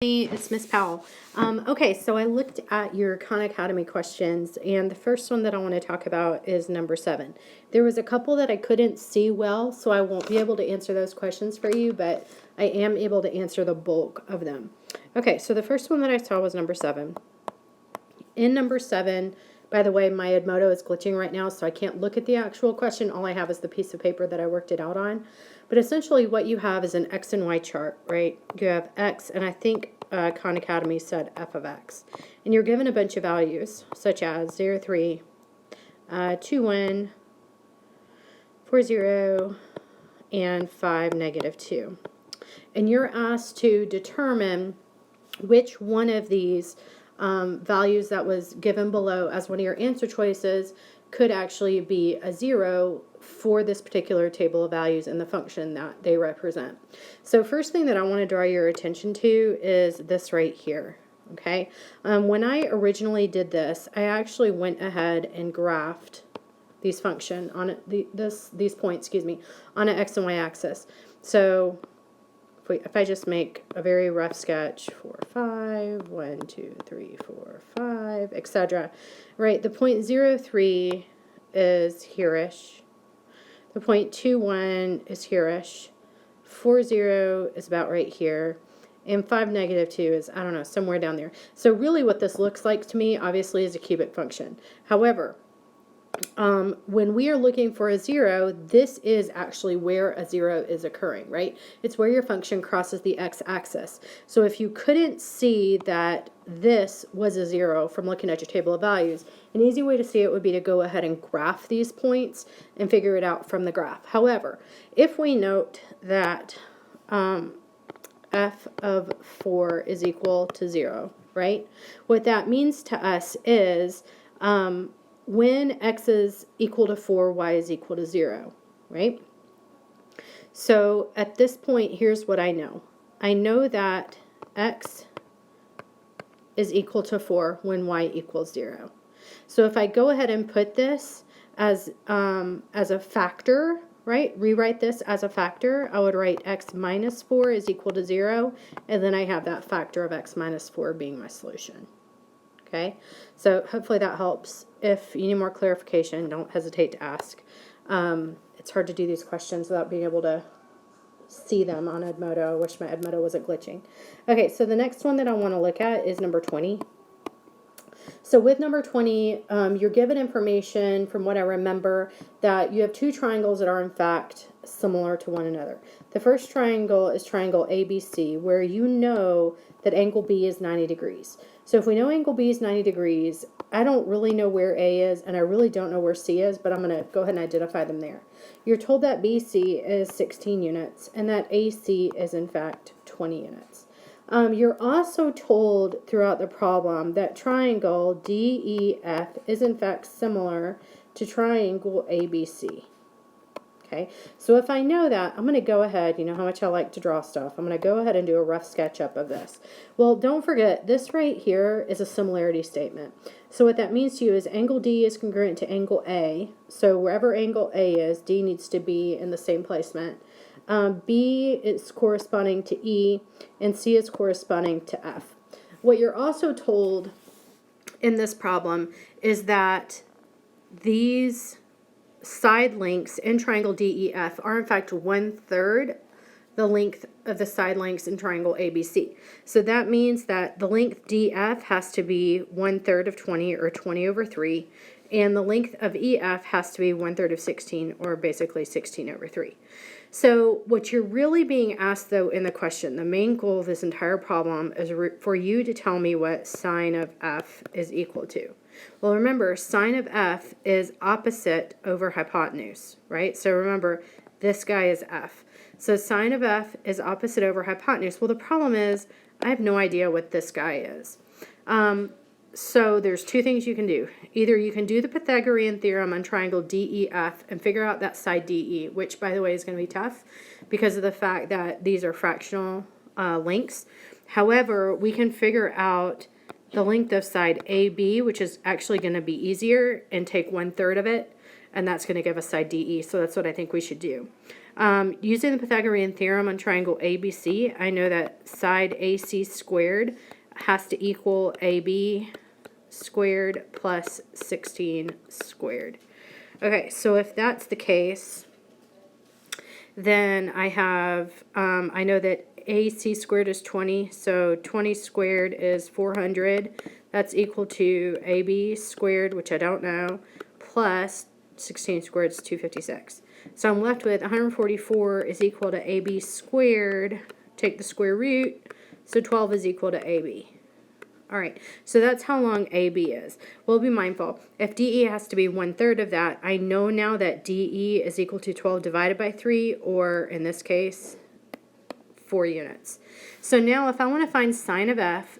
It's Miss Powell. Okay, so I looked at your Khan Academy questions, and the first one that I want to talk about is number 7. There was a couple that I couldn't see well, so I won't be able to answer those questions for you, but I am able to answer the bulk of them. Okay, so the first one that I saw was number 7. In number 7, by the way, my Edmodo is glitching right now, so I can't look at the actual question. All I have is the piece of paper that I worked it out on. But essentially what you have is an X and Y chart, right? You have X, and I think Khan Academy said f of X. And you're given a bunch of values, such as 0, 3, 2, 1, 4, 0, and 5, negative 2. And you're asked to determine which one of these values that was given below as one of your answer choices could actually be a 0 for this particular table of values and the function that they represent. So first thing that I want to draw your attention to is this right here. Okay, when I originally did this, I actually went ahead and graphed these function on these points, on an X and Y axis. So if I just make a very rough sketch, 4, 5, 1, 2, 3, 4, 5, etc. Right, the point 0, 3 is here-ish. The point 2, 1 is here-ish. 4, 0 is about right here. And 5, negative 2 is, I don't know, somewhere down there. So really what this looks like to me, obviously, is a cubic function. However, when we are looking for a 0, this is actually where a 0 is occurring, right? It's where your function crosses the x-axis. So if you couldn't see that this was a 0 from looking at your table of values, an easy way to see it would be to go ahead and graph these points and figure it out from the graph. However, if we note that f of 4 is equal to 0, right? What that means to us is when x is equal to 4, y is equal to 0, right? So at this point, here's what I know. I know that x is equal to 4 when y equals 0. So if I go ahead and put this as a factor, right, rewrite this as a factor, I would write x minus 4 is equal to 0, and then I have that factor of x minus 4 being my solution. Okay, so hopefully that helps. If you need more clarification, don't hesitate to ask. It's hard to do these questions without being able to see them on Edmodo. I wish my Edmodo wasn't glitching. Okay, so the next one that I want to look at is number 20. So with number 20, you're given information, from what I remember, that you have two triangles that are in fact similar to one another. The first triangle is triangle ABC, where you know that angle B is 90 degrees. So if we know angle B is 90 degrees, I don't really know where A is, and I really don't know where C is, but I'm going to go ahead and identify them there. You're told that BC is 16 units, and that AC is in fact 20 units. You're also told throughout the problem that triangle DEF is in fact similar to triangle ABC. Okay, so if I know that, I'm going to go ahead, you know how much I like to draw stuff, I'm going to go ahead and do a rough sketch up of this. Well, don't forget, this right here is a similarity statement. So what that means to you is angle D is congruent to angle A, so wherever angle A is, D needs to be in the same placement. B is corresponding to E, and C is corresponding to F. What you're also told in this problem is that these side lengths in triangle DEF are in fact 1/3 the length of the side lengths in triangle ABC. So that means that the length DF has to be 1/3 of 20, or 20 over 3, and the length of EF has to be 1/3 of 16, or basically 16 over 3. So what you're really being asked, though, in the question, the main goal of this entire problem is for you to tell me what sine of F is equal to. Well, remember, sine of F is opposite over hypotenuse, right? So remember, this guy is F. So sine of F is opposite over hypotenuse. Well, the problem is I have no idea what this guy is. So there's two things you can do. Either you can do the Pythagorean theorem on triangle DEF and figure out that side DE, which, by the way, is going to be tough because of the fact that these are fractional lengths. However, we can figure out the length of side AB, which is actually going to be easier, and take 1/3 of it, and that's going to give us side DE. So that's what I think we should do. Using the Pythagorean theorem on triangle ABC, I know that side AC squared has to equal AB squared plus 16 squared. Okay, so if that's the case, then I have, I know that AC squared is 20, so 20 squared is 400. That's equal to AB squared, which I don't know, plus 16 squared is 256. So I'm left with 144 is equal to AB squared. Take the square root, so 12 is equal to AB. All right, so that's how long AB is. We'll be mindful. If DE has to be 1/3 of that, I know now that DE is equal to 12 divided by 3, or in this case, 4 units. So now if I want to find sine of f,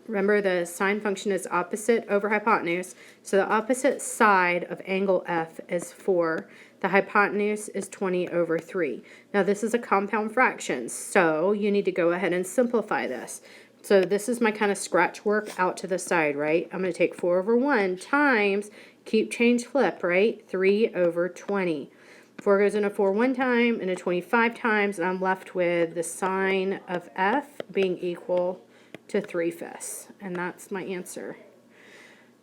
remember the sine function is opposite over hypotenuse, so the opposite side of angle f is 4. The hypotenuse is 20 over 3. Now this is a compound fraction, so you need to go ahead and simplify this. So this is my kind of scratch work out to the side, right? I'm going to take 4 over 1 times, keep, change, flip, right? 3 over 20. 4 goes into 4 one time, into 25 times, and I'm left with the sine of f being equal to 3/5. And that's my answer.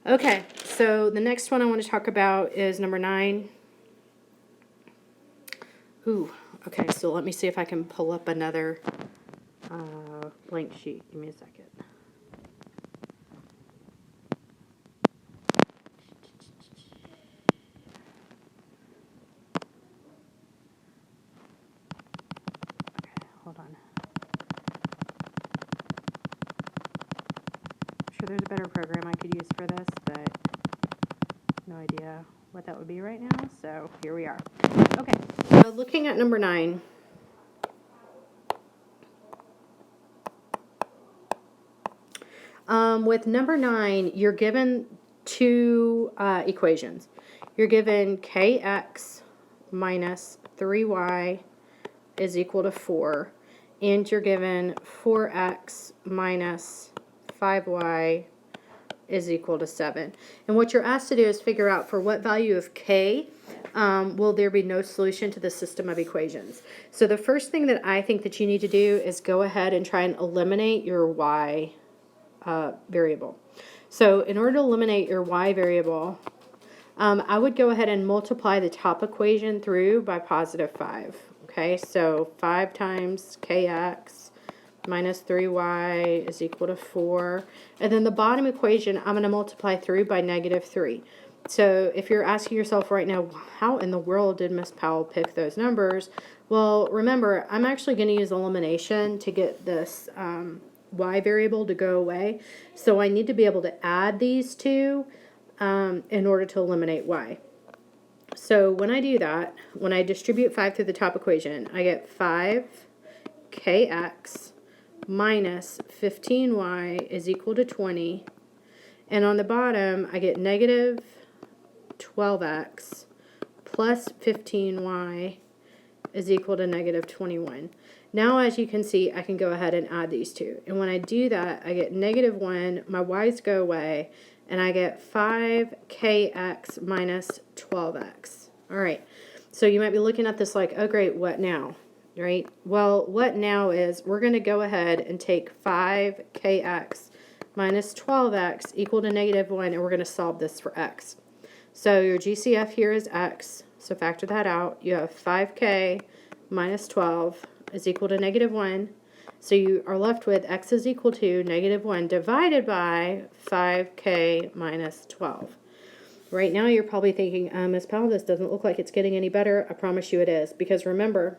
Okay, so the next one I want to talk about is number 9. Ooh, okay, so let me see if I can pull up another blank sheet. Give me a second. Okay, hold on. I'm sure there's a better program I could use for this, but no idea what that would be right now, so here we are. Okay, so looking at number 9, with number 9, you're given two equations. You're given kx minus 3y is equal to 4, and you're given 4x minus 5y is equal to 7. And what you're asked to do is figure out for what value of k will there be no solution to the system of equations. So the first thing that I think that you need to do is go ahead and try and eliminate your y variable. So in order to eliminate your y variable, I would go ahead and multiply the top equation through by positive 5. Okay, so 5 times kx minus 3y is equal to 4. And then the bottom equation, I'm going to multiply through by negative 3. So if you're asking yourself right now, how in the world did Miss Powell pick those numbers? Well, remember, I'm actually going to use elimination to get this y variable to go away. So I need to be able to add these two in order to eliminate y. So when I do that, when I distribute 5 through the top equation, I get 5kx minus 15y is equal to 20. And on the bottom, I get negative 12x plus 15y is equal to negative 21. Now, as you can see, I can go ahead and add these two. And when I do that, I get negative 1, my y's go away, and I get 5kx minus 12x. All right, so you might be looking at this like, oh great, what now? Right? Well, what now is we're going to go ahead and take 5kx minus 12x equal to negative 1, and we're going to solve this for x. So your GCF here is x, so factor that out. You have 5k minus 12 is equal to negative 1. So you are left with x is equal to negative 1 divided by 5k minus 12. Right now you're probably thinking, Ms. Powell, this doesn't look like it's getting any better. I promise you it is. Because remember,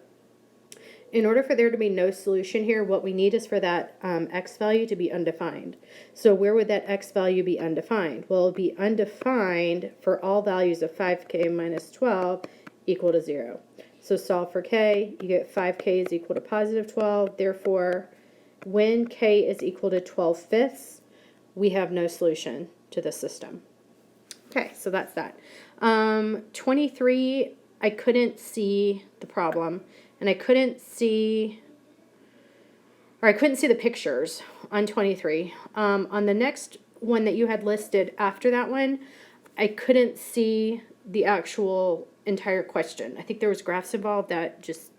in order for there to be no solution here, what we need is for that x value to be undefined. So where would that x value be undefined? Well, it would be undefined for all values of 5k minus 12 equal to 0. So solve for k, you get 5k is equal to positive 12. Therefore, when k is equal to 12/5, we have no solution to the system. Okay, so that's that. 23, I couldn't see the problem, and I couldn't see the pictures on 23. On the next one that you had listed after that one, I couldn't see the actual entire question. I think there was graphs involved that just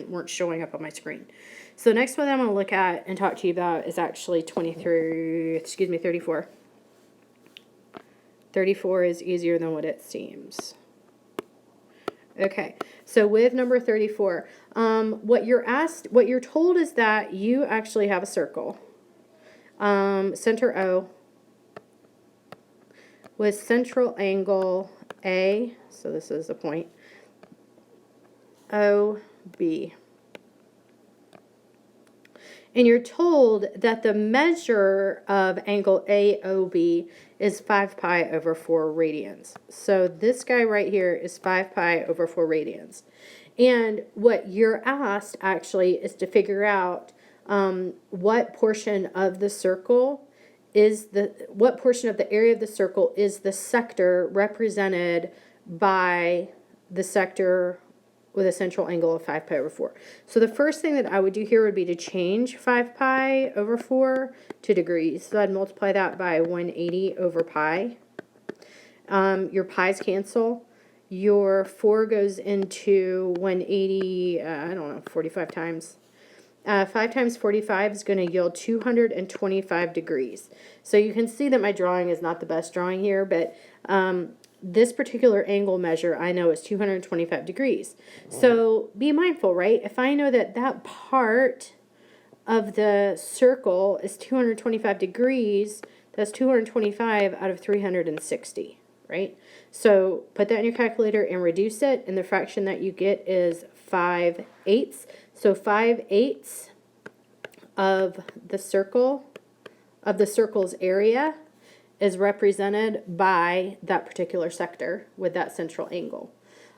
weren't showing up on my screen. So the next one I'm going to look at and talk to you about is actually 34. 34 is easier than what it seems. Okay, so with number 34, what you're told is that you actually have a circle, center O, with central angle A, so this is a point, OB. And you're told that the measure of angle AOB is 5 pi over 4 radians. So this guy right here is 5 pi over 4 radians. And what you're asked actually is to figure out what portion of the circle what portion of the area of the circle is the sector represented by the sector with a central angle of 5 pi over 4. So the first thing that I would do here would be to change 5 pi over 4 to degrees. So I'd multiply that by 180 over pi. Your pi's cancel. Your 4 goes into 180, 45 times. 5 times 45 is going to yield 225 degrees. So you can see that my drawing is not the best drawing here, but this particular angle measure I know is 225 degrees. So be mindful, right? If I know that that part of the circle is 225 degrees, that's 225 out of 360, right? So put that in your calculator and reduce it, and the fraction that you get is 5/8. So 5/8 of the circle's area is represented by that particular sector with that central angle.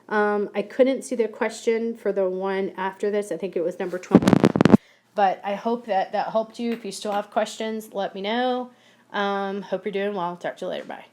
I couldn't see the question for the one after this. I think it was number 20. But I hope that helped you. If you still have questions, let me know. Hope you're doing well. Talk to you later. Bye.